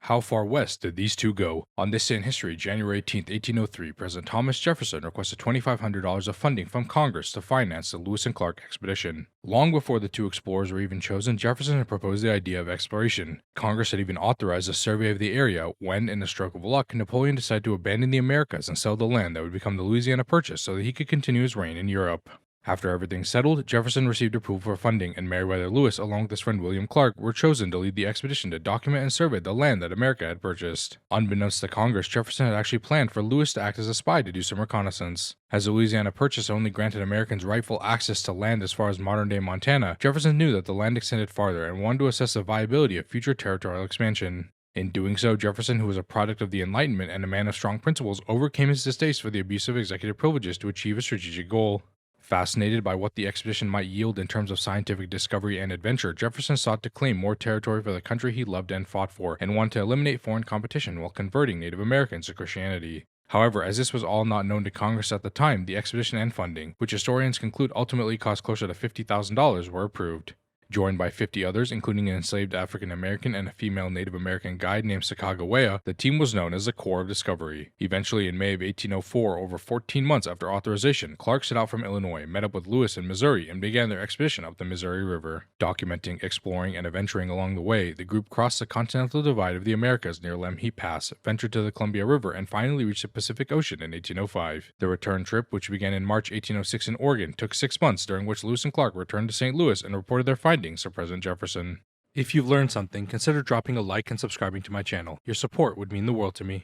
How far west did these two go? On this day in history, January 18, 1803, President Thomas Jefferson requested $2,500 of funding from Congress to finance the Lewis and Clark expedition. Long before the two explorers were even chosen, Jefferson had proposed the idea of exploration. Congress had even authorized a survey of the area when, in a stroke of luck, Napoleon decided to abandon the Americas and sell the land that would become the Louisiana Purchase so that he could continue his reign in Europe. After everything settled, Jefferson received approval for funding, and Meriwether Lewis, along with his friend William Clark, were chosen to lead the expedition to document and survey the land that America had purchased. Unbeknownst to Congress, Jefferson had actually planned for Lewis to act as a spy to do some reconnaissance. As the Louisiana Purchase only granted Americans rightful access to land as far as modern-day Montana, Jefferson knew that the land extended farther and wanted to assess the viability of future territorial expansion. In doing so, Jefferson, who was a product of the Enlightenment and a man of strong principles, overcame his distaste for the abuse of executive privileges to achieve a strategic goal. Fascinated by what the expedition might yield in terms of scientific discovery and adventure, Jefferson sought to claim more territory for the country he loved and fought for, and wanted to eliminate foreign competition while converting Native Americans to Christianity. However, as this was all not known to Congress at the time, the expedition and funding, which historians conclude ultimately cost closer to $50,000, were approved. Joined by 50 others, including an enslaved African American and a female Native American guide named Sacagawea, the team was known as the Corps of Discovery. Eventually, in May of 1804, over 14 months after authorization, Clark set out from Illinois, met up with Lewis in Missouri, and began their expedition up the Missouri River. Documenting, exploring, and adventuring along the way, the group crossed the continental divide of the Americas near Lemhi Pass, ventured to the Columbia River, and finally reached the Pacific Ocean in 1805. The return trip, which began in March 1806 in Oregon, took 6 months, during which Lewis and Clark returned to St. Louis and reported their findings to President Jefferson. If you've learned something, consider dropping a like and subscribing to my channel. Your support would mean the world to me.